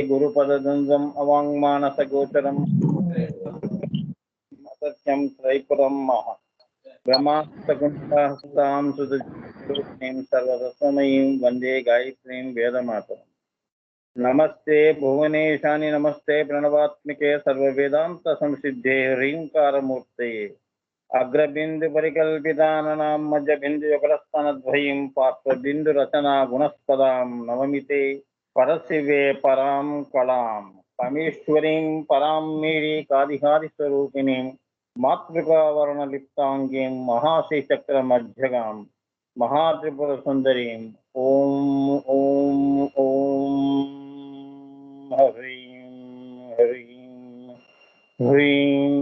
గురుపదద్వంద్వం అవాంగ్మానసగోచరం సత్యం త్రైపురం మహా బ్రహ్మాస్తకుంఠాం సుదీం సర్వరత్నమయీం వందే గాయత్రీం వేదమాతరం. నమస్తే భువనేశాని నమస్తే ప్రణవాత్మికే సర్వవేదాంత సంసిద్ధే హ్రీంకారమూర్తయే అగ్రబిందు పరికల్పితానాం మధ్యబిందు యుగలస్థానద్వయం పార్శ్వబిందు రచనా గుణస్పదాం నవమితే పరశివే పరాం కళాం పరమేశ్వరీం పరాం మేరీ కాదిహాది స్వరూపిణీం మాతృకావర్ణలిప్తాంగీం మహాశ్రీచక్రమధ్యగాం మహాత్రిపుర సుందరీం. ఓం ఓం ఓం హ్రీం హ్రీం హ్రీం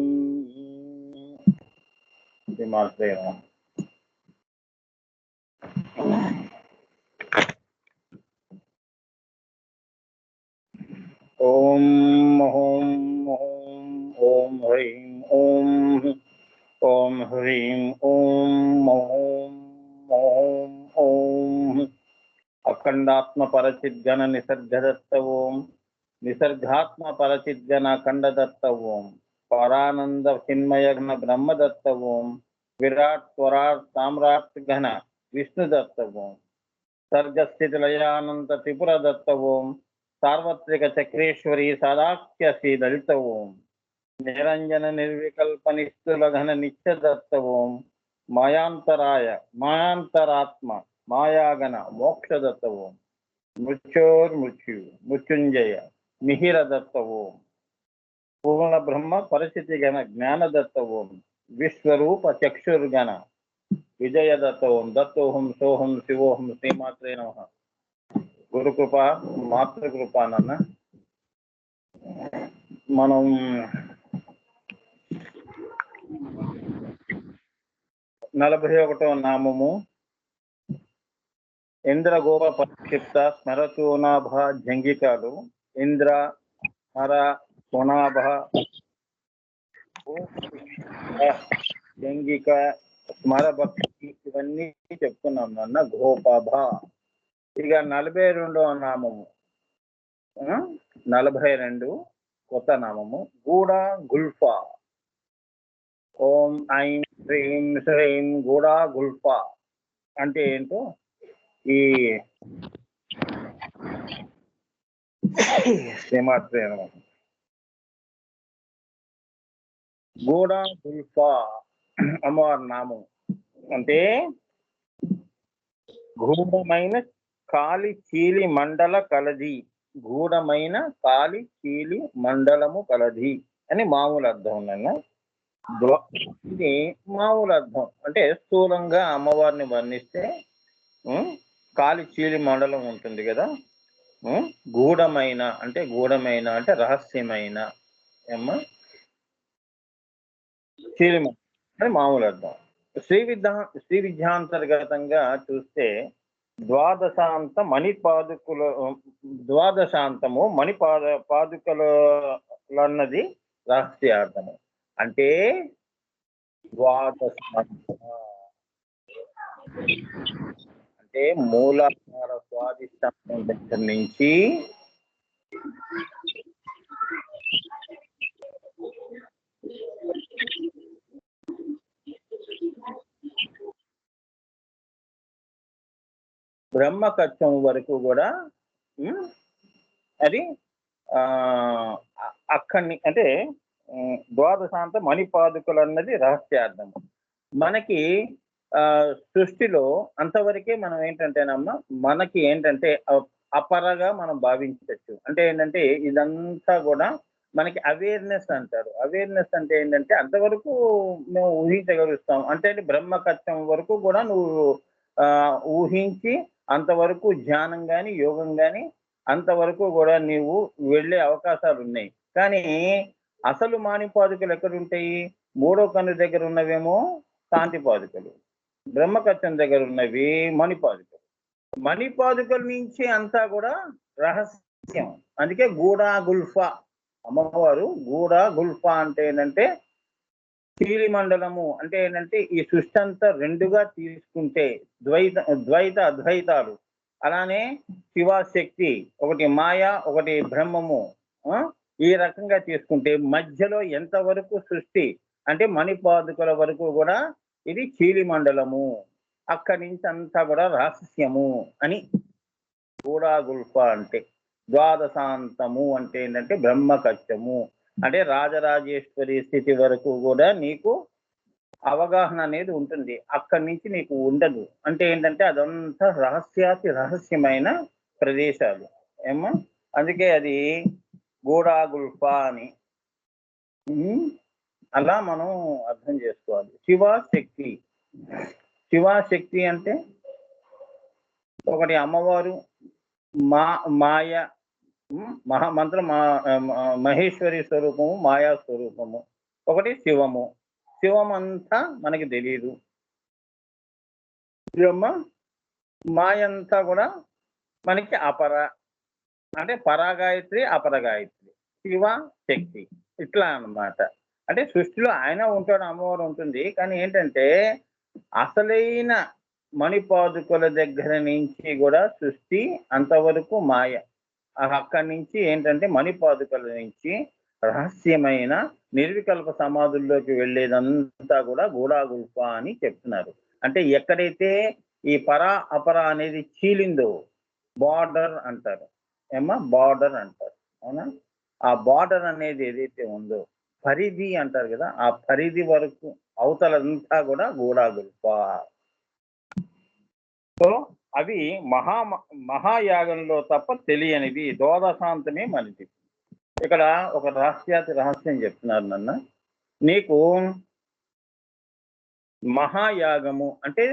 శ్రీమాత్రే నమః. ఓం ఓం ఓం ఓం హ్రీం ఓం ఓం హ్రీం ఓం ఓం ఓం ఓం అఖండాత్మ పరచిద్గణ నిసర్గదత్త ఓం నిసర్గాత్మ పరచిద్గణ ఖండదత్త ఓం పరానంద చిన్మయఘన బ్రహ్మదత్త ఓం విరాట్ స్వరాట్ సామ్రాట్ ఘన విష్ణుదత్త ఓం సర్గస్థితి లయానంద త్రిపుర దత్త ఓం సార్వత్రిక చక్రేశ్వరి సదాఖ్య శ్రీ లలిత ఓం నిరంజన నిర్వికల్ప నిస్తుల ఘన నిత్యదత్త ఓం మాయాంతరాయ మాయాంతరాత్మ మాయాగణ మోక్షదత్త ఓం మృత్యోర్మృత్యు మృత్యుంజయ మిహిర దత్త ఓం పూర్ణ బ్రహ్మ పరిస్థితి గణ జ్ఞానదత్త ఓం విశ్వరూప చక్షుర్గణ విజయ దత్త ఓం దత్తోహం సోహం శివోహం శ్రీమాత్రే నమః. గురుకృప మాతృకృప నాన్న. మనం 41వ నామము ఇంద్ర గోప పరిక్షిప్త స్మరతోనాభ జంగికాలు ఇంద్ర స్మర సోనాభ జంగిక స్మర భక్తి ఇవన్నీ చెప్తున్నాం నాన్న. గోపభ. ఇక 42వ నామము 42 కొత్త నామము గూడా గుల్ఫా. ఓం ఐం హ్రీం శ్రీం గూడా గుల్ఫా అంటే ఏంటో ఈ శ్రీమాత్రే నమః. గూడా గుల్ఫా అమ్మవారి నామం అంటే గూఢమైన కాలి చీలి మండల కలది. గూఢమైన కాలి చీలి మండలము కలది అని మామూలు అర్థం ఉందన్న. ఇది మామూలు అర్థం అంటే స్థూలంగా అమ్మవారిని వర్ణిస్తే కాలి చీలి మండలం ఉంటుంది కదా. గూఢమైన అంటే రహస్యమైన ఏమ్మా చీలి అని మామూలు అర్థం. శ్రీ విద్యాంతర్గతంగా చూస్తే ద్వాదశాంతము పాదుకలు అన్నది రహస్యార్థము. అంటే అంటే మూలాధార స్వాదిష్టానం దగ్గర నుంచి బ్రహ్మకచ్చం వరకు కూడా అది అక్కడిని అంటే ద్వాదశాంత మణిపాదుకలు అన్నది రహస్యార్థము. మనకి సృష్టిలో అంతవరకే మనం ఏంటంటేనమ్మా మనకి ఏంటంటే అపరగా మనం భావించవచ్చు. అంటే ఏంటంటే ఇదంతా కూడా మనకి అవేర్నెస్ అంటారు. అవేర్నెస్ అంటే ఏంటంటే అంతవరకు మేము ఊహించగలుగుతాం. అంటే బ్రహ్మకచ్చం వరకు కూడా నువ్వు ఊహించి అంతవరకు ధ్యానం కానీ యోగం కానీ అంతవరకు కూడా నీవు వెళ్ళే అవకాశాలు ఉన్నాయి. కానీ అసలు మాణిపాదుకలు ఎక్కడుంటాయి? 3వ కన్ను దగ్గర ఉన్నవేమో కాంతి పాదుకలు, బ్రహ్మకచ్చం దగ్గర ఉన్నవి మణిపాదుకలు. మణిపాదుకల నుంచి అంతా కూడా రహస్యం. అందుకే గూడా గుల్ఫా అమ్మవారు. గూడా గుల్ఫా అంటే ఏంటంటే చీలి మండలము అంటే ఏంటంటే ఈ సృష్టి అంతా రెండుగా తీసుకుంటే ద్వైత అద్వైతాలు అలానే శివశక్తి, ఒకటి మాయ, ఒకటి బ్రహ్మము. ఈ రకంగా తీసుకుంటే మధ్యలో ఎంతవరకు సృష్టి అంటే మణిపాదుకల వరకు కూడా ఇది చీలి మండలము, అక్కడి నుంచి అంతా కూడా రహస్యము అని. గూఢాగుల్ఫ అంటే ద్వాదశాంతము అంటే ఏంటంటే బ్రహ్మకత్యము, అంటే రాజరాజేశ్వరి స్థితి వరకు కూడా నీకు అవగాహన అనేది ఉంటుంది, అక్కడి నుంచి నీకు ఉండదు. అంటే ఏంటంటే అదంతా రహస్యాతి రహస్యమైన ప్రదేశాలు ఏమో, అందుకే అది గూఢాగుల్ఫ అని. అలా మనం అర్థం చేసుకోవాలి. శివశక్తి, శివశక్తి అంటే ఒకటి అమ్మవారు, మాయ మహామంత్ర మహేశ్వరి స్వరూపము, మాయా స్వరూపము. ఒకటి శివము, శివం అంతా మనకి తెలియదు. బ్రహ్మ మాయ అంతా కూడా మనకి అపర, అంటే పరాగాయత్రి అపరగాయత్రి, శివ శక్తి ఇట్లా అన్నమాట. అంటే సృష్టిలో ఆయన ఉంటాడు, అమ్మవారు ఉంటుంది. కానీ ఏంటంటే అసలైన మణిపాదుకుల దగ్గర నుంచి కూడా సృష్టి అంతవరకు మాయ, అక్కడి నుంచి ఏంటంటే మణిపాదుకల నుంచి రహస్యమైన నిర్వికల్ప సమాధుల్లోకి వెళ్ళేదంతా కూడా గూఢాగుల్ఫ అని చెప్తున్నారు. అంటే ఎక్కడైతే ఈ పరా అపర అనేది చీలిందో బార్డర్ అంటారు ఏమా, బార్డర్ అంటారు అవునా. ఆ బార్డర్ అనేది ఏదైతే ఉందో పరిధి అంటారు కదా, ఆ పరిధి వరకు అవతలంతా కూడా గూఢాగుల్ఫ. సో అవి మహాయాగంలో తప్ప తెలియనివి, ద్వాదశాంతమే మనది. ఇక్కడ ఒక రహస్యం చెప్తున్నారు నన్న, నీకు మహాయాగము అంటే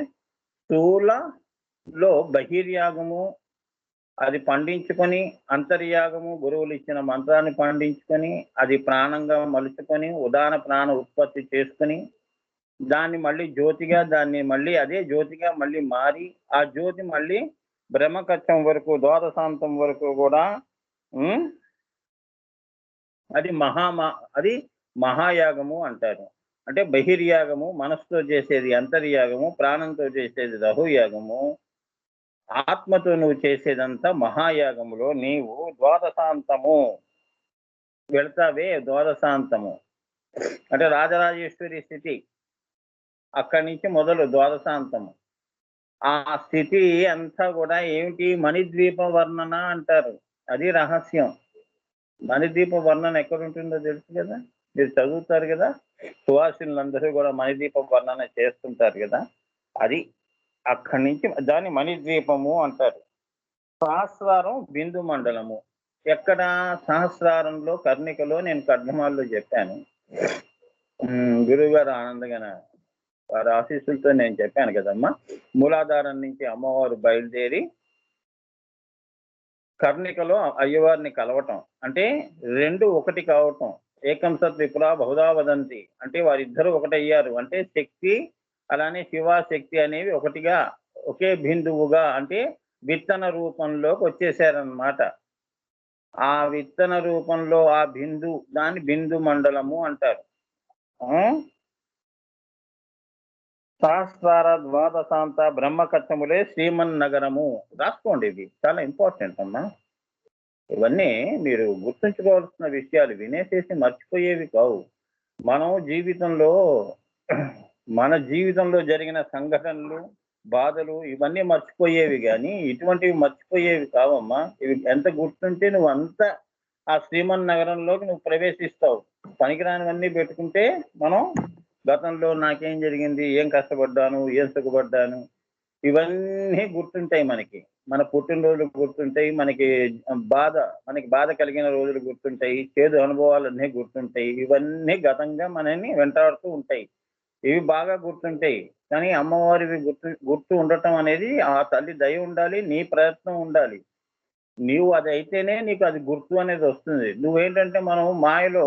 స్థూలలో బహిర్యాగము అది పండించుకొని, అంతర్యాగము గురువులు ఇచ్చిన మంత్రాన్ని పండించుకొని, అది ప్రాణంగా మలుచుకొని, ఉదాన ప్రాణ ఉత్పత్తి చేసుకొని, దాన్ని మళ్ళీ జ్యోతిగా, దాన్ని మళ్ళీ అదే జ్యోతిగా మళ్ళీ మారి, ఆ జ్యోతి మళ్ళీ బ్రహ్మకత్యం వరకు ద్వాదశాంతం వరకు కూడా అది అది మహాయాగము అంటారు. అంటే బహిర్యాగము మనసుతో చేసేది అంతర్యాగము, ప్రాణంతో చేసేది రహుయాగము, ఆత్మతో నువ్వు చేసేదంతా మహాయాగములో నీవు ద్వాదశాంతము వెళ్తావే. ద్వాదశాంతము అంటే రాజరాజేశ్వరి స్థితి, అక్కడి నుంచి మొదలు ద్వాదశాంతము. ఆ స్థితి అంతా కూడా ఏమిటి, మణిద్వీప వర్ణన అంటారు. అది రహస్యం. మణిద్వీప వర్ణన ఎక్కడుంటుందో తెలుసు కదా, మీరు చదువుతారు కదా, సువాసినులందరూ కూడా మణిద్వీప వర్ణన చేస్తుంటారు కదా, అది అక్కడి నుంచి దాన్ని మణిద్వీపము అంటారు. సహస్రారం బిందు మండలము ఎక్కడ, సహస్రారంలో కర్ణికలో నేను కర్ణమాల్లో చెప్పాను. గురువుగారు ఆనందగన వారి ఆశీస్సులతో నేను చెప్పాను కదమ్మా, మూలాధారం నుంచి అమ్మవారు బయలుదేరి కర్ణికలో అయ్యవారిని కలవటం అంటే రెండు ఒకటి కావటం. ఏకం సత్ విపురా బహుదా వదంతి అంటే వారిద్దరూ ఒకటయ్యారు. అంటే శక్తి అలానే శివశక్తి అనేవి ఒకటిగా ఒకే బిందువుగా అంటే విత్తన రూపంలోకి వచ్చేసారనమాట. ఆ విత్తన రూపంలో ఆ బిందు, దాన్ని బిందు మండలము అంటారు. సహస్రార ద్వాదశాంత బ్రహ్మకత్యములే శ్రీమన్నగరము. రాసుకోండి, ఇది చాలా ఇంపార్టెంట్ అమ్మా. ఇవన్నీ మీరు గుర్తుంచుకోవాల్సిన విషయాలు, వినేసేసి మర్చిపోయేవి కావు. మనం మన జీవితంలో జరిగిన సంఘటనలు, బాధలు ఇవన్నీ మర్చిపోయేవి, కానీ ఇటువంటివి మర్చిపోయేవి కావమ్మా. ఇవి ఎంత గుర్తుంటే నువ్వు అంత ఆ శ్రీమన్నగరంలోకి నువ్వు ప్రవేశిస్తావు. పనికిరానివన్నీ పెట్టుకుంటే మనం గతంలో నాకేం జరిగింది, ఏం కష్టపడ్డాను, ఏం సుఖపడ్డాను, ఇవన్నీ గుర్తుంటాయి. మన పుట్టినరోజులు గుర్తుంటాయి, మనకి బాధ కలిగిన రోజులు గుర్తుంటాయి, చేదు అనుభవాలన్నీ గుర్తుంటాయి. ఇవన్నీ గతంగా మనల్ని వెంటాడుతూ ఉంటాయి. ఇవి బాగా గుర్తుంటాయి. కానీ అమ్మవారివి గుర్తు ఉండటం అనేది ఆ తల్లి దయ ఉండాలి, నీ ప్రయత్నం ఉండాలి. నీవు అది అయితేనే నీకు అది గుర్తు అనేది వస్తుంది. నువ్వేంటంటే మనం మాయలో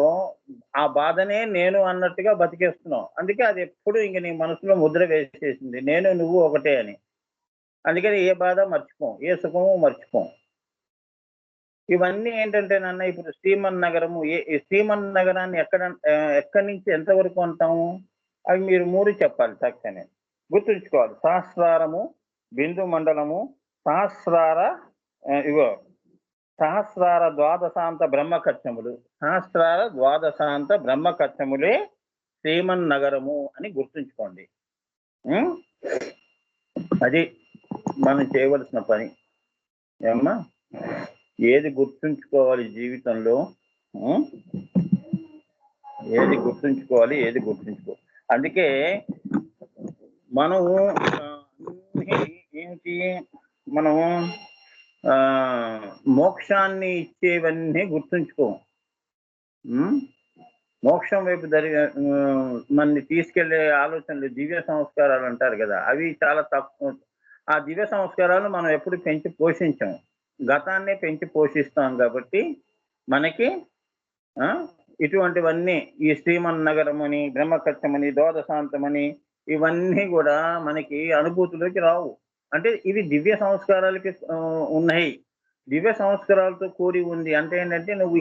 ఆ బాధనే నేను అన్నట్టుగా బతికేస్తున్నావు. అందుకే అది ఎప్పుడు ఇంక నీ మనసులో ముద్ర వేసేసింది, నేను నువ్వు ఒకటే అని. అందుకని ఏ బాధ మర్చిపోం, ఏ సుఖము మర్చిపోం. ఇవన్నీ ఏంటంటే నాన్న, ఇప్పుడు శ్రీమన్నగరము, శ్రీమన్నగరాన్ని ఎక్కడి నుంచి ఎంతవరకు అంటాము, అవి మీరు 3 చెప్పాలి చక్కనే గుర్తుంచుకోవాలి. సహస్రారము, బిందు మండలము, సహస్రార ఇగో సహస్రార ద్వాదశాంత బ్రహ్మకచ్చములు, సహస్రార ద్వాదశాంత బ్రహ్మకచ్చములే శ్రీమన్నగరము అని గుర్తుంచుకోండి. అది మనం చేయవలసిన పని. ఏమ్మా, ఏది గుర్తుంచుకోవాలి జీవితంలో, ఏది గుర్తుంచుకోవాలి, ఏది గుర్తుంచుకో. అందుకే మనము ఏంటి, మనము మోక్షాన్ని ఇచ్చేవన్నీ గుర్తుంచుకో. మోక్షం వైపు మనని తీసుకెళ్లే ఆలోచనలు దివ్య సంస్కారాలు అంటారు కదా, అవి చాలా తక్కువ. ఆ దివ్య సంస్కారాలు మనం ఎప్పుడు పెంచి పోషించాం, గతాన్నే పెంచి పోషిస్తాం. కాబట్టి మనకి ఇటువంటివన్నీ ఈ శ్రీమన్నగరమని, బ్రహ్మకచ్చమని, ద్వాదశాంతమని ఇవన్నీ కూడా మనకి అనుభూతిలోకి రావు. అంటే ఇవి దివ్య సంస్కారాలకి ఉన్నాయి, దివ్య సంస్కారాలతో కూడి ఉంది. అంటే ఏంటంటే నువ్వు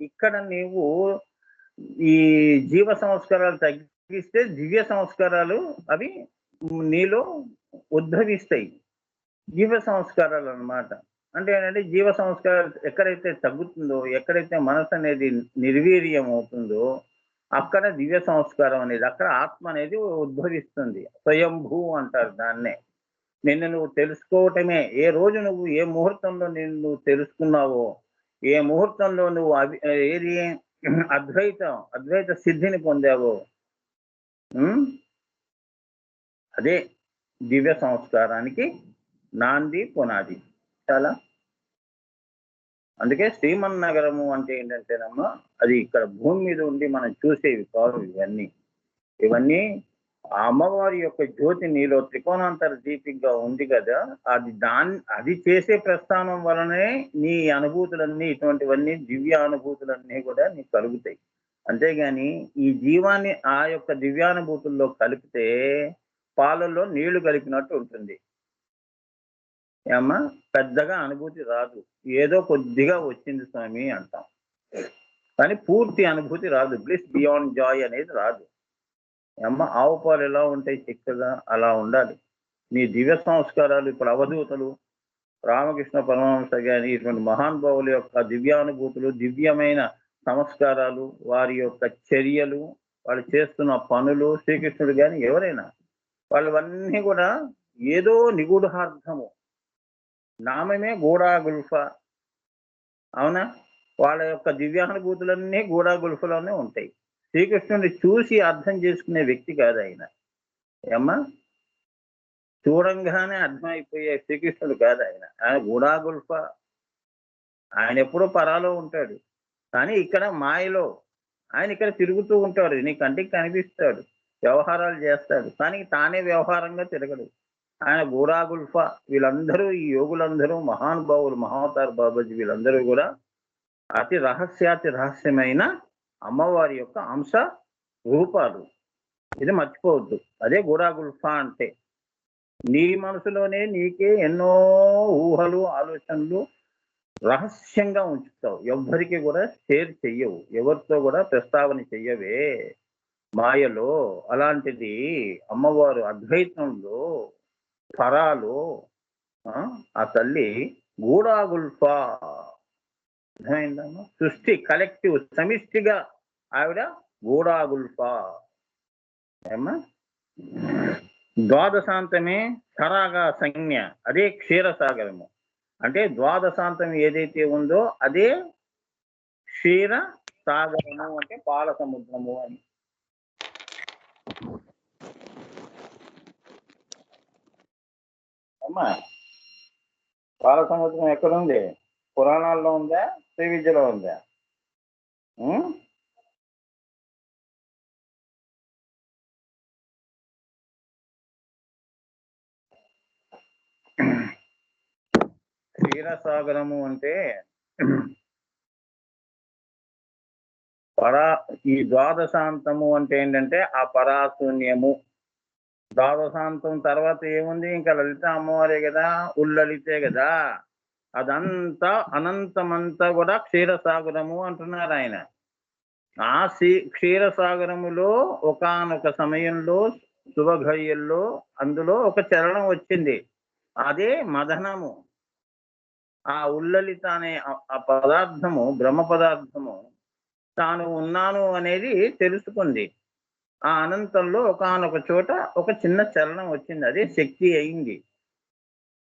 ఇక్కడ నీవు ఈ జీవ సంస్కారాలు తగ్గిస్తే దివ్య సంస్కారాలు అవి నీలో ఉద్భవిస్తాయి. జీవ సంస్కారాలు అన్నమాట. అంటే ఏంటంటే జీవ సంస్కారాలు ఎక్కడైతే తగ్గుతుందో, ఎక్కడైతే మనసు అనేది నిర్వీర్యం అవుతుందో అక్కడ దివ్య సంస్కారం అనేది, అక్కడ ఆత్మ అనేది ఉద్భవిస్తుంది. స్వయంభూ అంటారు దాన్నే. నిన్ను నువ్వు తెలుసుకోవటమే, ఏ రోజు నువ్వు ఏ ముహూర్తంలో నిన్ను తెలుసుకున్నావో, ఏ ముహూర్తంలో నువ్వు ఏది అద్వైత సిద్ధిని పొందావో, అదే దివ్య సంస్కారానికి నాంది పునాది. చాలా అందుకే శ్రీమన్నగరము అంటే ఏంటంటేనమ్మా, అది ఇక్కడ భూమి మీద ఉండి మనం చూసేవి కావు. ఇవన్నీ ఆ అమ్మవారి యొక్క జ్యోతి నీలో త్రికోణాంతర దీపికగా ఉంది కదా, అది చేసే ప్రస్థానం వలనే నీ అనుభూతులన్నీ, ఇటువంటివన్నీ దివ్య అనుభూతులన్నీ కూడా నీకు కలుగుతాయి. అంతేగాని ఈ జీవాన్ని ఆ యొక్క దివ్యానుభూతుల్లో కలిపితే పాలల్లో నీళ్లు కలిపినట్టు ఉంటుంది. ఏమ్మా, పెద్దగా అనుభూతి రాదు. ఏదో కొద్దిగా వచ్చింది స్వామి అంటాం, కానీ పూర్తి అనుభూతి రాదు. బ్లిస్ బియాండ్ జాయ్ అనేది రాదు. ఏమ్మా, ఆవు పాలు ఎలా ఉంటాయి చిక్కగా, అలా ఉండాలి నీ దివ్య సంస్కారాలు. ఇప్పుడు అవధూతలు, రామకృష్ణ పరమహంస గాని ఇటువంటి మహానుభావుల యొక్క దివ్యానుభూతులు, దివ్యమైన సంస్కారాలు, వారి యొక్క చర్యలు, వాళ్ళు చేస్తున్న పనులు, శ్రీకృష్ణుడు కానీ ఎవరైనా వాళ్ళవన్నీ కూడా ఏదో నిగూఢార్థము, నామమే గూఢాగుల్ఫ. అవునా? వాళ్ళ యొక్క దివ్యానుభూతులన్నీ గూఢాగుల్ఫలోనే ఉంటాయి. శ్రీకృష్ణుడిని చూసి అర్థం చేసుకునే వ్యక్తి కాదు ఆయన. ఏమ్మా, చూడంగానే అర్థమైపోయే శ్రీకృష్ణుడు కాదు ఆయన. ఆయన గూఢాగుల్ఫ. ఆయన ఎప్పుడో పరాలో ఉంటాడు, కానీ ఇక్కడ మాయలో ఆయన ఇక్కడ తిరుగుతూ ఉంటాడు. నీ కంటికి కనిపిస్తాడు, వ్యవహారాలు చేస్తాడు, కానీ తానే వ్యవహారంగా తిరగడు. ఆయన గూఢాగుల్ఫ. వీళ్ళందరూ, ఈ యోగులందరూ, మహానుభావులు, మహావతార్ బాబాజీ, వీళ్ళందరూ కూడా అతి రహస్యమైన అమ్మవారి యొక్క అంశ రూపాలు. ఇది మర్చిపోవద్దు. అదే గూఢాగుల్ఫ అంటే. నీ మనసులోనే నీకే ఎన్నో ఊహలు, ఆలోచనలు రహస్యంగా ఉంచుతావు. ఎవ్వరికి కూడా షేర్ చెయ్యవు, ఎవరితో కూడా ప్రస్తావన చెయ్యవే మాయలో. అలాంటిది అమ్మవారు అద్వైతంలో, పరాలో ఆ తల్లి గూఢాగుల్ఫ. అర్థమైందమ్మా? సృష్టి కలెక్టివ్, సమిష్టిగా ఆవిడ గూఢాగుల్ఫ. ఏమ్మా, ద్వాదశాంతమే సరాగా సంజ్ఞ, అదే క్షీరసాగరము. అంటే ద్వాదశాంతం ఏదైతే ఉందో అదే క్షీర సాగరము, అంటే పాల సముద్రము అని. అమ్మా, పాల సముద్రం ఎక్కడుంది? పురాణాల్లో ఉందా, శ్రీ విద్యలో ఉందా? క్షీరసాగరము అంటే ఈ ద్వాదశాంతము అంటే ఏంటంటే ఆ పరాశూన్యము. ద్వాదశాంతం తర్వాత ఏముంది? ఇంకా లలిత అమ్మవారే కదా, ఉల్లలితే కదా. అదంతా అనంతమంతా కూడా క్షీరసాగరము అంటున్నారు ఆయన. ఆ క్షీరసాగరములో ఒకానొక సమయంలో, శుభఘడియల్లో అందులో ఒక చలనం వచ్చింది, అదే మదనము. ఆ ఉల్లలిత అనే ఆ పదార్థము, బ్రహ్మ పదార్థము తాను ఉన్నాను అనేది తెలుసుకుంది. ఆ అనంతంలో ఒకానొక చోట ఒక చిన్న చలనం వచ్చింది. అదే శక్తి అయింది.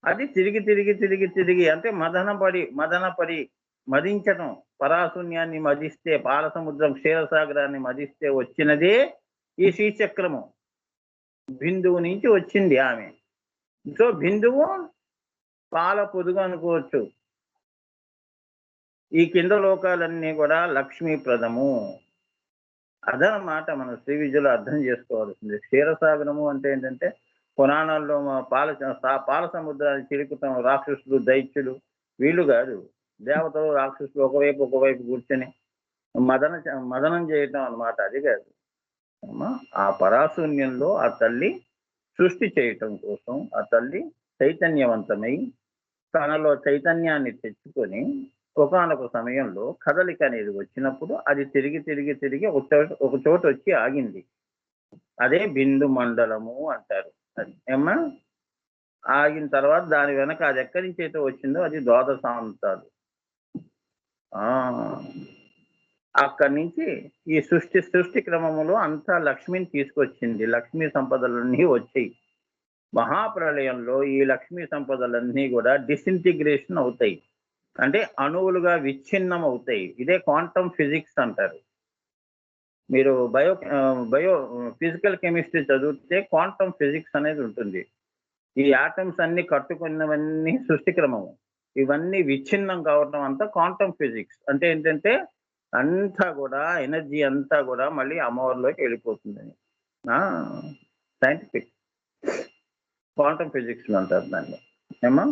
అది తిరిగి అంటే మదనపడి మదించటం. పరాశూన్యాన్ని మదిస్తే, పాలసముద్రం క్షీరసాగరాన్ని మదిస్తే వచ్చినదే ఈ శ్రీచక్రము. బిందువు నుంచి వచ్చింది ఆమె. సో, బిందువు పాల పొదుగు అనుకోవచ్చు. ఈ కింద లోకాలన్నీ కూడా లక్ష్మీప్రదము. అదనమాట మనం శ్రీ విద్యలో అర్థం చేసుకోవాల్సింది. క్షీరసాగరము అంటే ఏంటంటే, పురాణాల్లో పాల సముద్రాన్ని చిలుకుతాం రాక్షసులు, దైత్యులు వీళ్ళు గాదు. దేవతలు, రాక్షసులు ఒకవైపు కూర్చొని మదనం చేయటం అన్నమాట. అది కాదు. ఆ పరాశూన్యంలో ఆ తల్లి సృష్టి చేయటం కోసం ఆ తల్లి చైతన్యవంతమై తనలో చైతన్యాన్ని తెచ్చుకొని ఒకానొక సమయంలో కదలిక అనేది వచ్చినప్పుడు అది తిరిగి ఒక చోట వచ్చి ఆగింది. అదే బిందు మండలము అంటారు. అది ఏమ్మా? ఆగిన తర్వాత దాని వెనక అది ఎక్కడి నుంచి అయితే వచ్చిందో అది ద్వాదశాంతాలు. అక్కడి నుంచి ఈ సృష్టి క్రమములో అంతా లక్ష్మిని తీసుకొచ్చింది. లక్ష్మీ సంపదలన్నీ వచ్చాయి. మహాప్రళయంలో ఈ లక్ష్మీ సంపదలన్నీ కూడా డిసింటిగ్రేషన్ అవుతాయి. అంటే అణువులుగా విచ్ఛిన్నం అవుతాయి. ఇదే క్వాంటమ్ ఫిజిక్స్ అంటారు. మీరు బయో ఫిజికల్ కెమిస్ట్రీ చదివితే క్వాంటమ్ ఫిజిక్స్ అనేది ఉంటుంది. ఈ ఆటమ్స్ అన్ని కట్టుకున్నవన్నీ సృష్టి క్రమము. ఇవన్నీ విచ్ఛిన్నం కావటం అంతా క్వాంటమ్ ఫిజిక్స్. అంటే ఏంటంటే అంతా కూడా ఎనర్జీ అంతా కూడా మళ్ళీ అమ్మవారిలోకి వెళ్ళిపోతుందని. సైంటిఫిక్ క్వాంటమ్ ఫిజిక్స్ అంటారు దాన్ని. ఏమా?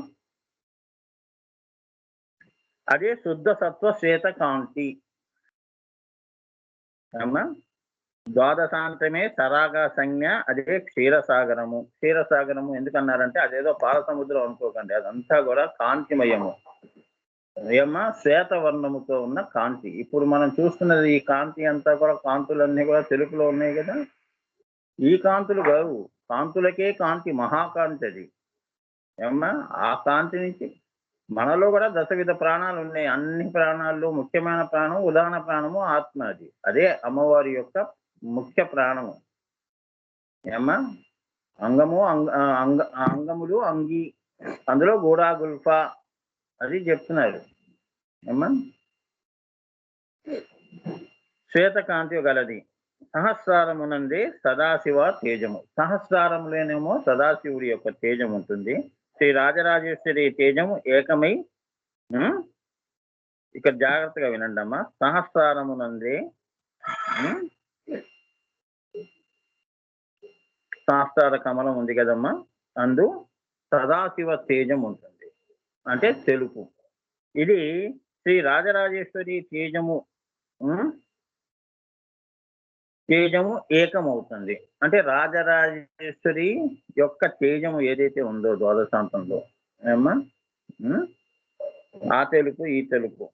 అదే శుద్ధ సత్వ శ్వేత కాంతి. ఏమా? ద్వాదశాంతమే సరాగ సంజ్ఞ. అదే క్షీరసాగరము. క్షీరసాగరము ఎందుకన్నారంటే అదేదో పాల సముద్రం అనుకోకండి. అదంతా కూడా కాంతిమయము. ఏమా? శ్వేతవర్ణముతో ఉన్న కాంతి. ఇప్పుడు మనం చూస్తున్నది ఈ కాంతి అంతా కూడా కాంతులన్నీ కూడా తెలుపులో ఉన్నాయి కదా. ఈ కాంతులు కావు. కాంతులకే కాంతి, మహాకాంతి అది. ఏమన్నా? ఆ కాంతి నుంచి మనలో కూడా దశవిధ ప్రాణాలు ఉన్నాయి. అన్ని ప్రాణాల్లో ముఖ్యమైన ప్రాణం, ఉదాహరణ ప్రాణము ఆత్మ. అది అదే అమ్మవారి యొక్క ముఖ్య ప్రాణము. ఏమ్మా? అంగములు అంగి, అందులో గూడా గుల్ఫా అది చెప్తున్నారు. ఏమ్మా? శ్వేతకాంతి గలది. సహస్రారమునందే సదాశివ తేజము. సహస్రారములోనేమో సదాశివుడి యొక్క తేజం ఉంటుంది. శ్రీ రాజరాజేశ్వరి తేజము ఏకమై. ఇక్కడ జాగ్రత్తగా వినండి అమ్మా. సహస్రారమునందే సహస్రార కమలం ఉంది కదమ్మా, అందు సదాశివ తేజం ఉంటుంది. అంటే తెలుపు. ఇది శ్రీ రాజరాజేశ్వరి తేజము ఏకమవుతుంది. అంటే రాజరాజేశ్వరి యొక్క తేజము ఏదైతే ఉందో ద్వాదశాంతంలో ఏమ్మా, ఆ తెలుపు ఈ తెలుపు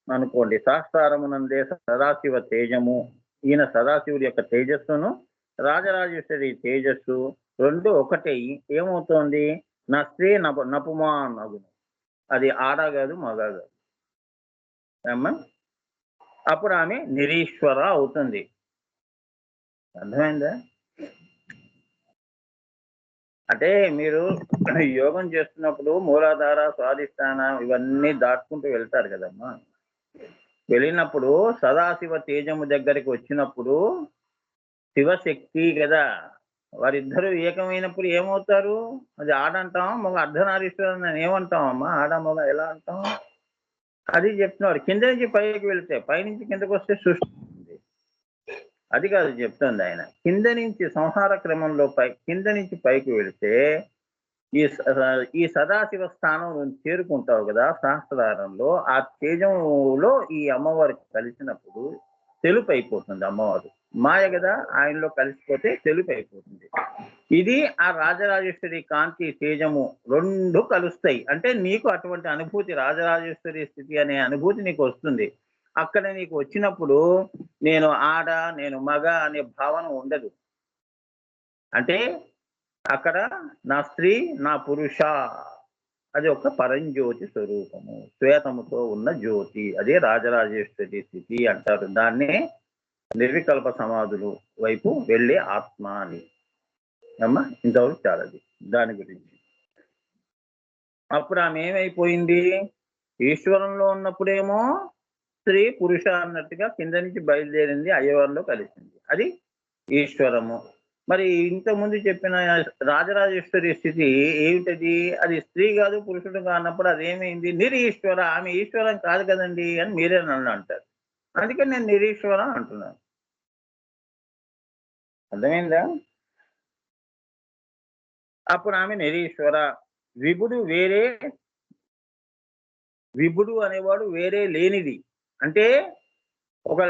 అనుకోండి. సహస్రారమునందే సదాశివ తేజము. ఈయన సదాశివుడి యొక్క తేజస్సును రాజరాజేశ్వరి తేజస్సు రెండు ఒకటే ఏమవుతోంది? నా స్త్రీ నపుమా నగును. అది ఆడ కాదు, మగ కాదు. ఏమ్మా? అప్పుడు ఆమె నిరీశ్వర అవుతుంది. అర్థమైందా? అంటే మీరు యోగం చేస్తున్నప్పుడు మూలాధార, స్వాధిష్టాన ఇవన్నీ దాటుకుంటూ వెళ్తారు కదమ్మా. వెళ్ళినప్పుడు సదాశివ తేజము దగ్గరికి వచ్చినప్పుడు శివశక్తి కదా, వారిద్దరూ ఏకమైనప్పుడు ఏమవుతారు? అది ఆడంటాం, మగ అర్ధనారీశ్వరం అని ఏమంటాం అమ్మా? ఆడ మగ ఎలా అంటాం? అది చెప్తున్నారు. కింద నుంచి పైకి వెళ్తే, పైనుంచి కిందకు వస్తే సృష్టి. అది కాదు చెప్తుంది ఆయన. కింద నుంచి సంహార క్రమంలో కింద నుంచి పైకి వెళితే ఈ సదాశివ స్థానం చేరుకుంటావు కదా సహస్రారంలో. ఆ తేజంలో ఈ అమ్మవారికి కలిసినప్పుడు తెలుపు అయిపోతుంది అమ్మవారు. మాయ కదా, ఆయనలో కలిసిపోతే తెలుపు అయిపోతుంది. ఇది ఆ రాజరాజేశ్వరి కాంతి తేజము రెండు కలుస్తాయి. అంటే నీకు అటువంటి అనుభూతి, రాజరాజేశ్వరి స్థితి అనే అనుభూతి నీకు వస్తుంది. అక్కడ నీకు వచ్చినప్పుడు నేను ఆడ, నేను మగ అనే భావన ఉండదు. అంటే అక్కడ నా స్త్రీ, నా పురుష అది ఒక పరంజ్యోతి స్వరూపము, శ్వేతముతో ఉన్న జ్యోతి, అదే రాజరాజేశ్వరి స్థితి అంటారు. దాన్నే నిర్వికల్ప సమాధులు వైపు వెళ్ళే ఆత్మ అని. అమ్మా ఇంతవరకు చాలది దాని గురించి. అప్పుడు ఆమె ఏమైపోయింది, ఈశ్వరంలో ఉన్నప్పుడేమో స్త్రీ పురుష అన్నట్టుగా కింద నుంచి బయలుదేరింది, అయ్యవారిలో కలిసింది, అది ఈశ్వరము. మరి ఇంతకుముందు చెప్పిన రాజరాజేశ్వరి స్థితి ఏమిటది, అది స్త్రీ కాదు పురుషుడు కానప్పుడు అదేమైంది, నిరీశ్వర. ఆమె ఈశ్వరం కాదు కదండి అని మీరే నన్ను అంటారు, అందుకే నేను నిరీశ్వర అంటున్నాను. అర్థమైందా? అప్పుడు ఆమె నిరీశ్వర. విభుడు వేరే, విభుడు అనేవాడు వేరే లేనిది. అంటే ఒక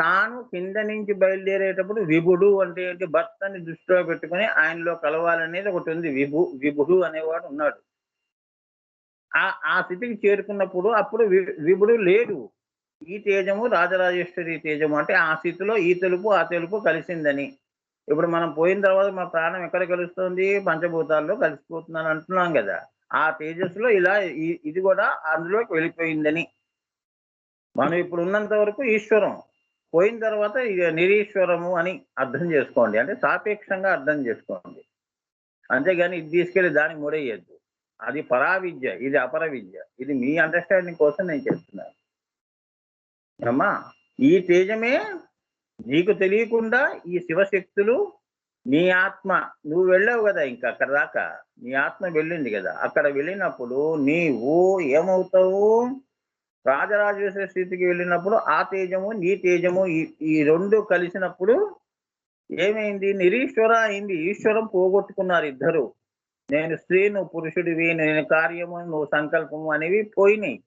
తాను కింద నుంచి బయలుదేరేటప్పుడు విభుడు అంటే ఏంటి, భర్తని దృష్టిలో పెట్టుకుని ఆయనలో కలవాలనేది ఒకటి ఉంది. విభుడు అనేవాడు ఉన్నాడు. ఆ స్థితికి చేరుకున్నప్పుడు అప్పుడు విభుడు లేడు. ఈ తేజము రాజరాజేశ్వరి తేజము అంటే ఆ స్థితిలో ఈ తెలుపు ఆ తెలుపు కలిసిందని. ఇప్పుడు మనం పోయిన తర్వాత మన ప్రాణం ఎక్కడ కలుస్తుంది, పంచభూతాల్లో కలిసిపోతుందని అంటున్నాం కదా. ఆ తేజస్సులో ఇలా ఇది కూడా అందులోకి వెళ్ళిపోయిందని. మనం ఇప్పుడు ఉన్నంత వరకు ఈశ్వరం, పోయిన తర్వాత ఇక నిరీశ్వరము అని అర్థం చేసుకోండి. అంటే సాపేక్షంగా అర్థం చేసుకోండి, అంతేగాని ఇది తీసుకెళ్ళి దానికి ముడయ్యద్దు. అది పరావిద్య, ఇది అపర విద్య. ఇది మీ అండర్స్టాండింగ్ కోసం నేను చెప్తున్నాను అమ్మా. ఈ తేజమే నీకు తెలియకుండా ఈ శివశక్తులు, నీ ఆత్మ, నువ్వు వెళ్ళావు కదా ఇంకా అక్కడ దాకా, నీ ఆత్మ వెళ్ళింది కదా. అక్కడ వెళ్ళినప్పుడు నీవు ఏమవుతావు, రాజరాజేశ్వర స్థితికి వెళ్ళినప్పుడు ఆ తేజము నీ తేజము ఈ రెండు కలిసినప్పుడు ఏమైంది, నిరీశ్వర అయింది. ఈశ్వరం పోగొట్టుకున్నారు ఇద్దరు. నేను స్త్రీ, నువ్వు పురుషుడివి, నేను కార్యము, నువ్వు సంకల్పము అనేవి పోయినాయి.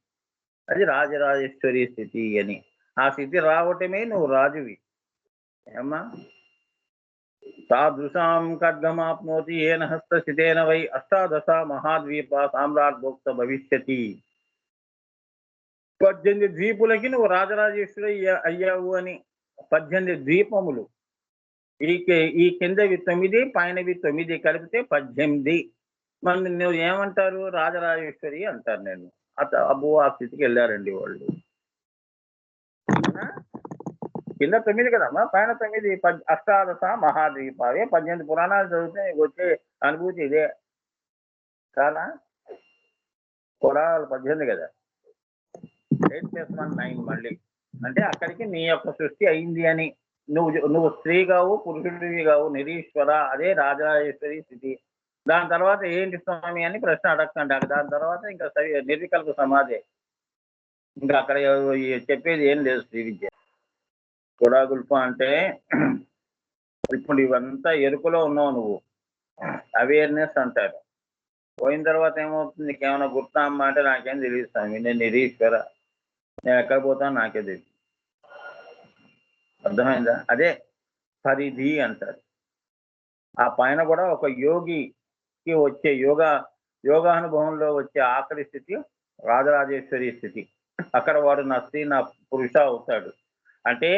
అది రాజరాజేశ్వరి స్థితి అని. ఆ స్థితి రావటమే నువ్వు రాజువి. ఏమ్మా, తాదృశాం ఖడ్గమాప్నోతి ఏన హస్తస్థితేన వై అష్టాదశ మహాద్వీప సామ్రాట్ భోక్త భవిష్యతి. 18 ద్వీపులకి నువ్వు రాజరాజేశ్వరి అయ్యావు అని. 18 ద్వీపములు, ఈ కిందవి 9 పైనవి 9 కలిపితే 18. మరి నువ్వు ఏమంటారు, రాజరాజేశ్వరి అంటారు. నేను అబ్బో ఆ స్థితికి వెళ్ళారండి వాళ్ళు. కింద 9 కదమ్మా, పైన 9. అష్టాదశ మహాద్వీపావే 18 పురాణాలు చదివితే నీకు వచ్చే అనుభూతి ఇదే. చాలా పురాణాలు 18 కదా, 8+1 9 మళ్ళీ. అంటే అక్కడికి నీ యొక్క సృష్టి అయింది అని. నువ్వు స్త్రీ కావు పురుషుడివి కావు, నిరీశ్వర, అదే రాజరాజేశ్వరి స్థితి. దాని తర్వాత ఏంటి స్వామి అని ప్రశ్న అడగండి. దాని తర్వాత ఇంకా నిర్వికల్ప సమాధే. ఇంకా అక్కడ చెప్పేది ఏం లేదు శ్రీ విద్య. గుడాగుల్ప అంటే ఇప్పుడు ఇవంతా ఎరుకలో ఉన్నావు నువ్వు, అవేర్నెస్ అంటారు. పోయిన తర్వాత ఏమవుతుంది, నీకేమైనా గుర్తా అమ్మా అంటే నాకేం తెలియదు స్వామి, నేను నిరీశ్వర, నేను ఎక్కడ పోతాను నాకే తెలియదు. అర్థమైందా? అదే పరిధి అంటారు. ఆ పైన కూడా ఒక యోగికి వచ్చే యోగానుభవంలో వచ్చే ఆఖరి స్థితి రాజరాజేశ్వరి స్థితి. అక్కడ వాడు నా స్త్రీ నా పురుష అవుతాడు. అంటే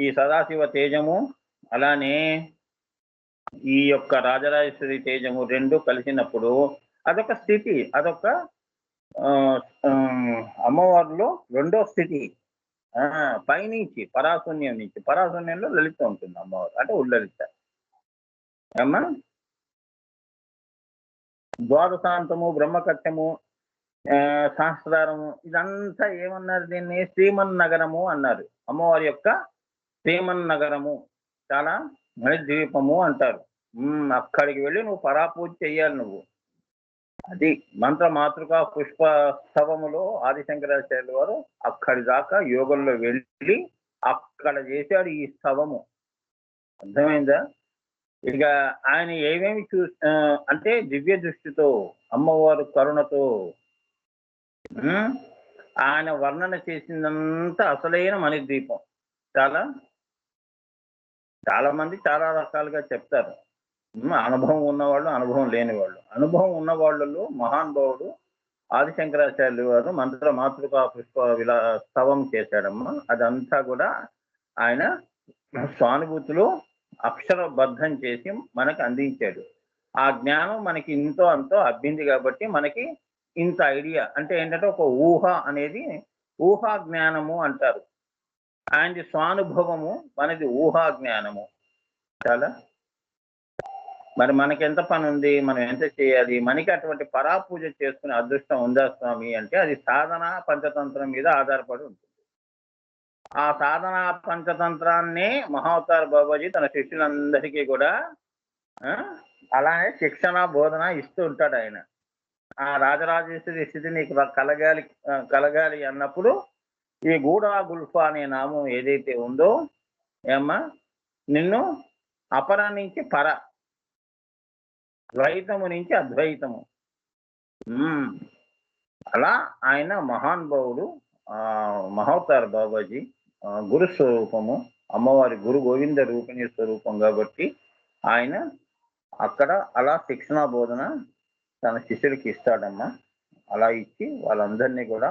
ఈ సదాశివ తేజము అలానే ఈ యొక్క రాజరాజేశ్వరి తేజము రెండు కలిసినప్పుడు అదొక స్థితి, అదొక అమ్మవారిలో రెండో స్థితి. పైనుంచి పరాశూన్యం నుంచి, పరాశూన్యంలో లలిత ఉంటుంది అమ్మవారు, అంటే ఉల్లలిత. అమ్మా ద్వాదశాంతము, బ్రహ్మకత్యము, సహస్రారము, ఇదంతా ఏమన్నారు, దీన్ని శ్రీమన్నగరము అన్నారు. అమ్మవారి యొక్క శ్రీమన్నగరము, చాలా మణిద్వీపము అంటారు. అక్కడికి వెళ్ళి నువ్వు పరాపూజ చెయ్యాలి నువ్వు. అది మంత్ర మాతృక పుష్ప స్తవములో ఆదిశంకరాచార్యుల వారు అక్కడి దాకా యోగంలో వెళ్ళి అక్కడ చేశాడు ఈ స్తవము. అర్థమైందా? ఇక ఆయన ఏమేమి అంటే దివ్య దృష్టితో, అమ్మవారు కరుణతో ఆయన వర్ణన చేసిందంతా అసలైన మణిద్వీపం. చాలా మంది చాలా రకాలుగా చెప్తారు. అనుభవం ఉన్నవాళ్ళు, అనుభవం లేని వాళ్ళు. అనుభవం ఉన్న వాళ్ళలో మహానుభావుడు ఆదిశంకరాచార్యులు వారు మంత్ర మాతృకా పుష్ప స్తవం చేశాడమ్మా. అదంతా కూడా ఆయన స్వానుభూతిలో అక్షరబద్ధం చేసి మనకు అందించాడు. ఆ జ్ఞానం మనకి ఇంతో అంతో అబ్బింది కాబట్టి మనకి ఇంత ఐడియా అంటే ఏంటంటే ఒక ఊహ అనేది ఊహా జ్ఞానము అంటారు. ఆయనది స్వానుభవము, మనది ఊహా జ్ఞానము. చాలా మరి మనకెంత పనుంది? మనం ఎంత చేయాలి? మనకి అటువంటి పరాపూజ చేసుకునే అదృష్టం ఉందా స్వామి అంటే, అది సాధన పంచతంత్రం మీద ఆధారపడి ఉంటుంది. ఆ సాధనా పంచతంత్రాన్నే మహావతార్ బాబాజీ తన శిష్యులందరికీ కూడా ఆ! అలానే శిక్షణ, బోధన ఇస్తూ ఉంటాడాయన. ఆ రాజరాజేశ్వరి స్థితి నీకు కలగాలి అన్నప్పుడు ఈ గూఢా గుల్ఫా అనే నామం ఏదైతే ఉందో ఏమ్మా నిన్ను అపర నుంచి పర, ద్వైతము నుంచి అద్వైతము. హ్మ్. అలా ఆయన మహానుభావుడు. మహావతార్ బాబాజీ గురు స్వరూపము. అమ్మవారి గురు గోవింద రూపిణి స్వరూపం కాబట్టి ఆయన అక్కడ అలా శిక్షణా బోధన తన శిష్యుడికి ఇస్తాడమ్మా. అలా ఇచ్చి వాళ్ళందరినీ కూడా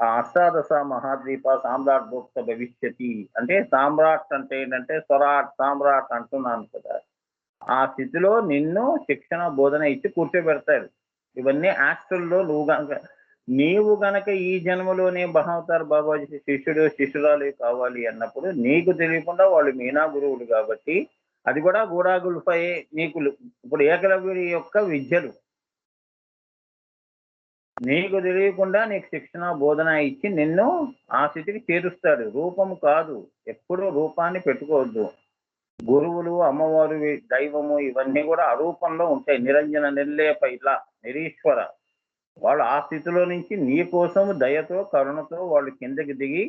ఆ అష్టాదశ మహాద్వీప సామ్రాట్ భోక్త భవిష్యతి అంటే సామ్రాట్ అంటే ఏంటంటే స్వరాట్ సామ్రాట్ అంటున్నాను కదా. ఆ స్థితిలో నిన్ను శిక్షణ బోధన ఇచ్చి కూర్చోబెడతాడు. ఇవన్నీ యాక్చువల్లో నీవు గనక ఈ జన్మలోనే మహావతార్ బాబాజీ శిష్యురాలు కావాలి అన్నప్పుడు నీకు తెలియకుండా వాళ్ళు మీనా గురువులు కాబట్టి అది కూడా గూఢాగుల్పై నీకు ఇప్పుడు ఏకలవ్యుడి యొక్క విద్యలు నీకు తెలియకుండా నీకు శిక్షణ బోధన ఇచ్చి నిన్ను ఆ స్థితికి చేరుస్తాడు. రూపము కాదు, ఎప్పుడూ రూపాన్ని పెట్టుకోవద్దు. గురువులు, అమ్మవారు, దైవము ఇవన్నీ కూడా అరూపంలో ఉంటాయి. నిరంజన నిర్లేప ఇలా నిరీశ్వర వాళ్ళు ఆ స్థితిలో నుంచి నీ కోసం దయతో కరుణతో వాళ్ళు కిందకి దిగి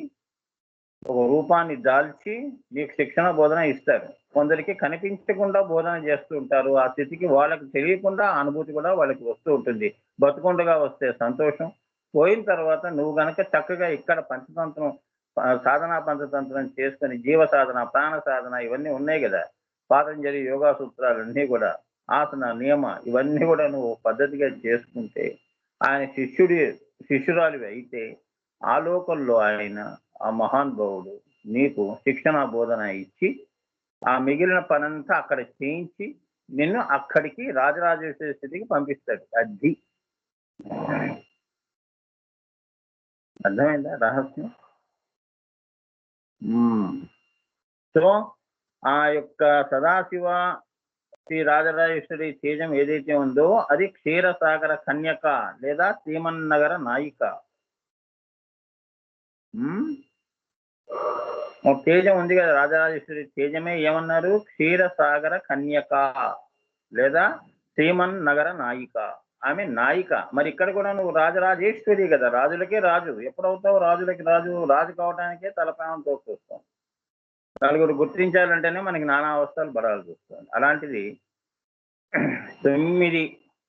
ఒక రూపాన్ని దాల్చి నీకు శిక్షణ బోధన ఇస్తారు. కొందరికి కనిపించకుండా బోధన చేస్తూ ఉంటారు. ఆ స్థితికి వాళ్ళకి తెలియకుండా అనుభూతి కూడా వాళ్ళకి వస్తూ ఉంటుంది. బతుకుండగా వస్తే సంతోషం, పోయిన తర్వాత నువ్వు గనక చక్కగా ఇక్కడ పంచతంత్రం సాధనా పంచతంత్రం చేసుకుని జీవ సాధన, ప్రాణ సాధన ఇవన్నీ ఉన్నాయి కదా. పాతంజలి యోగా సూత్రాలన్నీ కూడా ఆసన నియమ ఇవన్నీ కూడా నువ్వు పద్ధతిగా చేసుకుంటే ఆయన శిష్యురాలివి అయితే ఆ లోకంలో ఆయన ఆ మహానుభావుడు నీకు శిక్షణ బోధన ఇచ్చి ఆ మిగిలిన పనంతా అక్కడ చేయించి నిన్ను అక్కడికి రాజరాజేశ్వరి స్థితికి పంపిస్తాడు. అది అర్థమైందా రహస్యం? సో ఆ యొక్క సదాశివ శ్రీ రాజరాజేశ్వరి తేజం ఏదైతే ఉందో అది క్షీరసాగర కన్యక లేదా శ్రీమన్నగర నాయిక. తేజం ఉంది కదా రాజరాజేశ్వరి తేజమే ఏమన్నారు? క్షీరసాగర కన్యక లేదా శ్రీమన్ నగర నాయిక. ఆమె నాయిక. మరి ఇక్కడ కూడా నువ్వు రాజరాజేశ్వరి కదా, రాజులకే రాజు. ఎప్పుడవుతావు రాజులకి రాజు? రాజు కావడానికే తలపానం తోకొస్తాం. నలుగురు గుర్తించాలంటేనే మనకి నానా అవస్థలు పడాల్సి వస్తుంది. అలాంటిది 9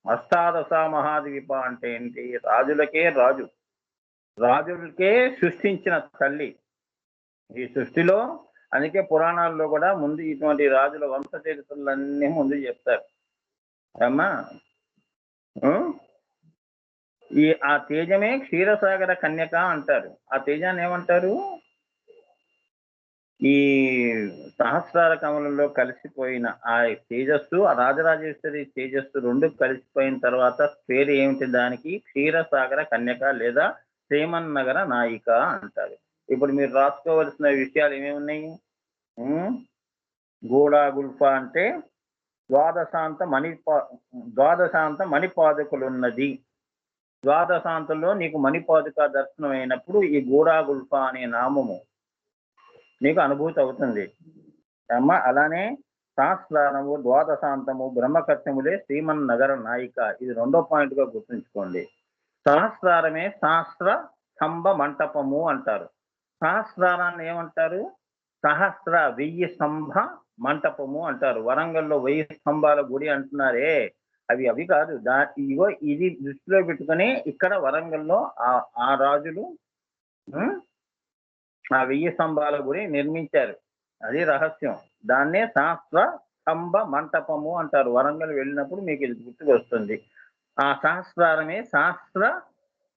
అష్టాదశ మహాద్వీప అంటే ఏంటి? రాజులకే రాజు, రాజులకే సృష్టించిన తల్లి. ఈ సృష్టిలో అందుకే పురాణాల్లో కూడా ముందు ఇటువంటి రాజుల వంశ చరిత్రలన్నీ ముందు చెప్తారు అమ్మా. ఆ తేజమే క్షీరసాగర కన్యక అంటారు. ఆ తేజాన్ని ఏమంటారు? ఈ సహస్రార కమలంలో కలిసిపోయిన ఆ తేజస్సు, ఆ రాజరాజేశ్వరి తేజస్సు రెండు కలిసిపోయిన తర్వాత పేరు ఏమిటి దానికి? క్షీరసాగర కన్యక లేదా శ్రీమన్నగర నాయిక అంటారు. ఇప్పుడు మీరు రాసుకోవలసిన విషయాలు ఏమేమి ఉన్నాయి? గూఢా గుల్ఫా అంటే ద్వాదశాంత మణిపాదుకులున్నది. ద్వాదశాంతంలో నీకు మణిపాదుక దర్శనం అయినప్పుడు ఈ గూఢా గుల్ఫా అనే నామము నీకు అనుభూతి అవుతుంది అమ్మ. అలానే సహస్రారము, ద్వాదశాంతము, బ్రహ్మకత్యములే శ్రీమన్నగర నాయిక. ఇది 2వ పాయింట్ గా గుర్తుంచుకోండి. సహస్రారమే సహస్ర స్తంభ మంటపము అంటారు. సహస్రారాన్ని ఏమంటారు? సహస్ర 1000 స్తంభ మంటపము అంటారు. వరంగల్లో 1000 స్తంభాల గుడి అంటున్నారే, అవి కాదు. ఇగో ఇది దృష్టిలో పెట్టుకుని ఇక్కడ వరంగల్లో ఆ రాజులు ఆ 1000 స్తంభాల గుడి నిర్మించారు. అది రహస్యం. దాన్నే సహస్ర స్తంభ మంటపము అంటారు. వరంగల్ వెళ్ళినప్పుడు మీకు ఇది గుర్తుకు వస్తుంది. ఆ సహస్రారమే సహస్ర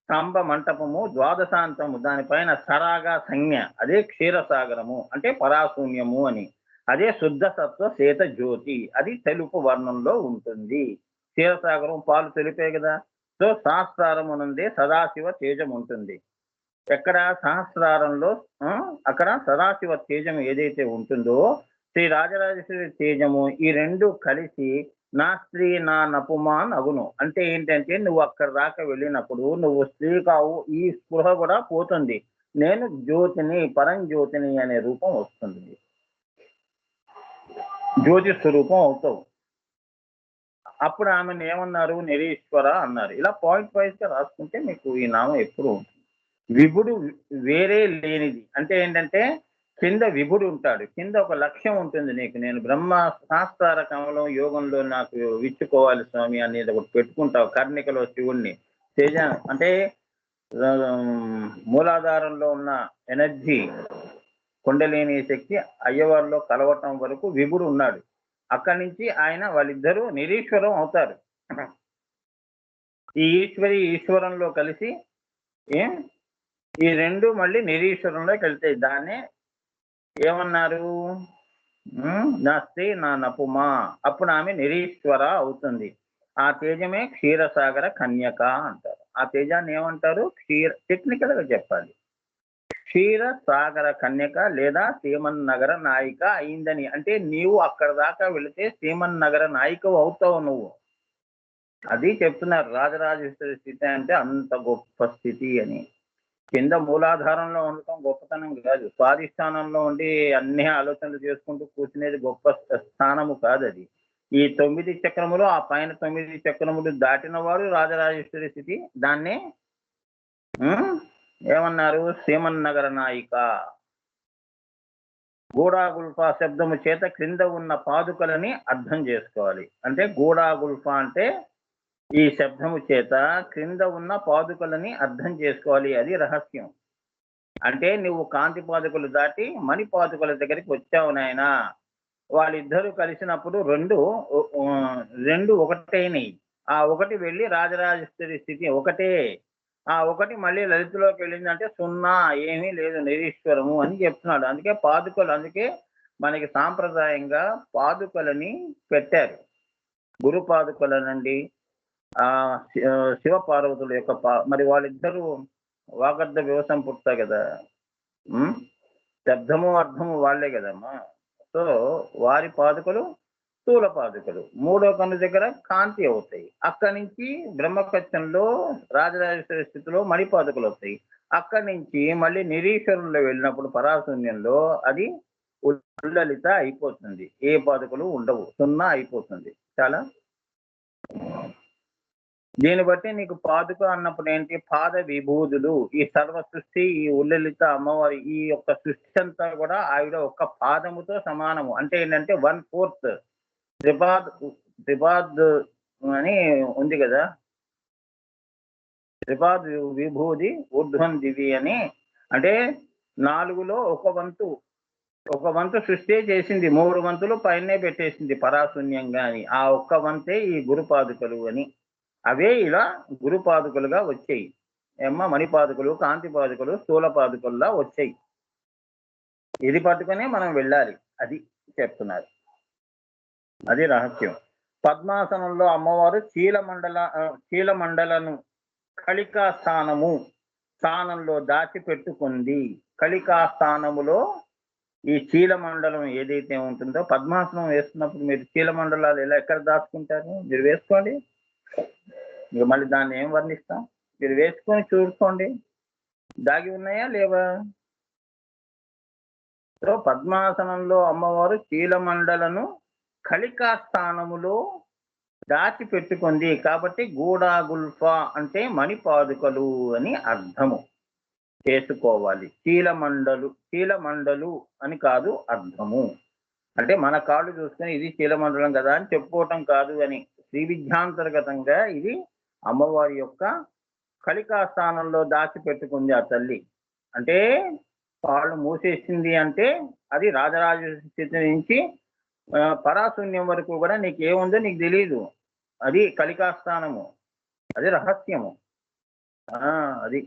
స్తంభ మంటపము, ద్వాదశాంతము దానిపైన సరాగా సంజ్ఞ, అదే క్షీరసాగరము అంటే పరాశూన్యము అని. అదే శుద్ధ సత్వ శ్వేత జ్యోతి, అది తెలుపు వర్ణంలో ఉంటుంది. క్షీరసాగరం పాలు తెలిపే కదా. సో సహస్రారమునందే సదాశివ తేజం ఉంటుంది. ఎక్కడ సహస్రారంలో అక్కడ సదాశివ తేజం ఏదైతే ఉంటుందో శ్రీ రాజరాజేశ్వరి తేజము ఈ రెండు కలిసి నా స్త్రీ నా నపుమాన్ అగును. అంటే ఏంటంటే నువ్వు అక్కడ దాకా వెళ్ళినప్పుడు నువ్వు స్త్రీ కావు, ఈ స్పృహ కూడా పోతుంది. నేను జ్యోతిని, పరంజ్యోతిని అనే రూపం వస్తుంది, జ్యోతి స్వరూపం అవుతావు. అప్పుడు ఆమెను ఏమన్నారు? నిరీశ్వర అన్నారు. ఇలా పాయింట్ వైజ్ గా రాసుకుంటే మీకు ఈ నామం ఎప్పుడు ఉంటుంది. విభుడు వేరే లేనిది అంటే ఏంటంటే కింద విభుడు ఉంటాడు, కింద ఒక లక్ష్యం ఉంటుంది నీకు. నేను బ్రహ్మ శాస్త్రార కమలం యోగంలో నాకు విచ్చుకోవాలి స్వామి అనేది ఒకటి పెట్టుకుంటావు. కర్ణికలో శివుణ్ణి తేజ అంటే మూలాధారంలో ఉన్న ఎనర్జీ కుండలేని శక్తి అయ్యవారిలో కలవటం వరకు విభుడు ఉన్నాడు. అక్కడి నుంచి ఆయన వాళ్ళిద్దరూ నిరీశ్వరం అవుతారు. ఈ ఈశ్వరంలో కలిసి ఈ రెండు మళ్ళీ నిరీశ్వరంలోకి వెళ్తాయి. దాన్నే ఏమన్నారు? నా స్త్రీ నా నపుమా. అప్పుడు ఆమె నిరీశ్వర అవుతుంది. ఆ తేజమే క్షీరసాగర కన్యక అంటారు. ఆ తేజాన్ని ఏమంటారు? టెక్నికల్ గా చెప్పాలి, క్షీరసాగర కన్యక లేదా సీమన్నగర నాయిక అయిందని. అంటే నీవు అక్కడ దాకా వెళితే సీమన్నగర నాయిక అవుతావు నువ్వు. అది చెప్తున్నారు. రాజరాజేశ్వరి స్థితి అంటే అంత గొప్ప స్థితి అని. కింద మూలాధారంలో ఉండటం గొప్పతనం కాదు, స్వాధిష్టానంలో ఉండి అన్ని ఆలోచనలు చేసుకుంటూ కూర్చునేది గొప్ప స్థానము కాదు. అది ఈ 9 చక్రములు, ఆ పైన 9 చక్రములు దాటిన వారు రాజరాజేశ్వరి స్థితి. దాన్నే ఏమన్నారు? సీమన్నగర నాయిక. గూడాగుల్ఫా శబ్దము చేత క్రింద ఉన్న పాదుకలని అర్థం చేసుకోవాలి. అంటే గూడాగుల్ఫా అంటే ఈ శబ్దము చేత క్రింద ఉన్న పాదుకలని అర్థం చేసుకోవాలి. అది రహస్యం. అంటే నువ్వు కాంతి పాదుకలు దాటి మణి పాదుకల దగ్గరికి వచ్చావు నాయన. వాళ్ళిద్దరూ కలిసినప్పుడు రెండు ఒకటైనవి. ఆ ఒకటి వెళ్ళి రాజరాజేశ్వరి స్థితి ఒకటే. ఆ ఒకటి మళ్ళీ లలితలోకి వెళ్ళిందంటే సున్నా, ఏమీ లేదు, నిరీశ్వరము అని చెప్తున్నాడు. అందుకే పాదుకలు, అందుకే మనకి సాంప్రదాయంగా పాదుకలని పెట్టారు. గురు పాదుకలనండి, శివ పార్వతుల యొక్క మరి వాళ్ళిద్దరూ వాగర్ధ వ్యవసాయం పుడతాయి కదా, శబ్దము అర్థము వాళ్లే కదమ్మా. సో వారి పాదుకలు స్థూల పాదుకలు మూడో కన్ను దగ్గర కాంతి అవుతాయి. అక్కడి నుంచి బ్రహ్మకచ్చంలో రాజరాజేశ్వరి స్థితిలో మణిపాదుకలు వస్తాయి. అక్కడి నుంచి మళ్ళీ నిరీశ్వరంలో వెళ్ళినప్పుడు పరాశూన్యంలో అది ఉల్లలిత అయిపోతుంది. ఏ పాదుకలు ఉండవు, సున్నా అయిపోతుంది. చాలా దీన్ని బట్టి నీకు పాదుక అన్నప్పుడు ఏంటి? పాద విభూతులు. ఈ సర్వ సృష్టి, ఈ ఉల్లలిత అమ్మవారి ఈ యొక్క సృష్టి అంతా కూడా ఆవిడ ఒక్క పాదముతో సమానము. అంటే ఏంటంటే 1/4 త్రిపాద్ అని ఉంది కదా, త్రిపాద్ విభూది ఊర్ధ్వం దివి అని. అంటే 4లో ఒక వంతు సృష్టి చేసింది, 3 వంతులు పైనే పెట్టేసింది పరాశూన్యంగా అని. ఆ ఒక్క వంతే ఈ గురుపాదుకలు అని. అవే ఇలా గురుపాదుకలుగా వచ్చాయి. మణిపాదుకలు, కాంతి పాదుకలు, స్థూల పాదుకల్లా వచ్చాయి. ఇది పట్టుకునే మనం వెళ్ళాలి, అది చెప్తున్నారు. అది రహస్యం. పద్మాసనంలో అమ్మవారు చీలమండలను కళికా స్థానంలో దాచిపెట్టుకుంది. కళికా స్థానములో ఈ చీలమండలం ఏదైతే ఉంటుందో, పద్మాసనం వేస్తున్నప్పుడు మీరు చీలమండలాలు ఎక్కడ దాచుకుంటారు? మీరు వేసుకోండి, ఇక మళ్ళీ దాన్ని ఏం వర్ణిస్తాం? మీరు వేసుకొని చూసుకోండి, దాగి ఉన్నాయా లేవా? సో పద్మాసనంలో అమ్మవారు చీలమండలను కళికా స్థానములో దాచిపెట్టుకుంది. కాబట్టి గూడాగుల్ఫా అంటే మణిపాదుకలు అని అర్థము చేసుకోవాలి. చీలమండలు అని కాదు అర్థము. అంటే మన కాళ్ళు చూసుకొని ఇది చీలమండలం కదా అని చెప్పుకోవటం కాదు అని. శ్రీ విద్యాంతర్గతంగా ఇది అమ్మవారి యొక్క కళికా స్థానంలో దాచిపెట్టుకుంది ఆ తల్లి. అంటే కాళ్ళు మూసేసింది అంటే అది రాజరాజ స్థితి నుంచి పరాశూన్యం వరకు కూడా నీకు ఏముందో నీకు తెలియదు. అది కళికా స్థానము, అది రహస్యము. అది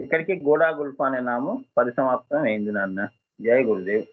ఇక్కడికి గూడాగుల్ఫా అనే నామం పరిసమాప్తం అయింది నాన్న. జై గురుదేవ్.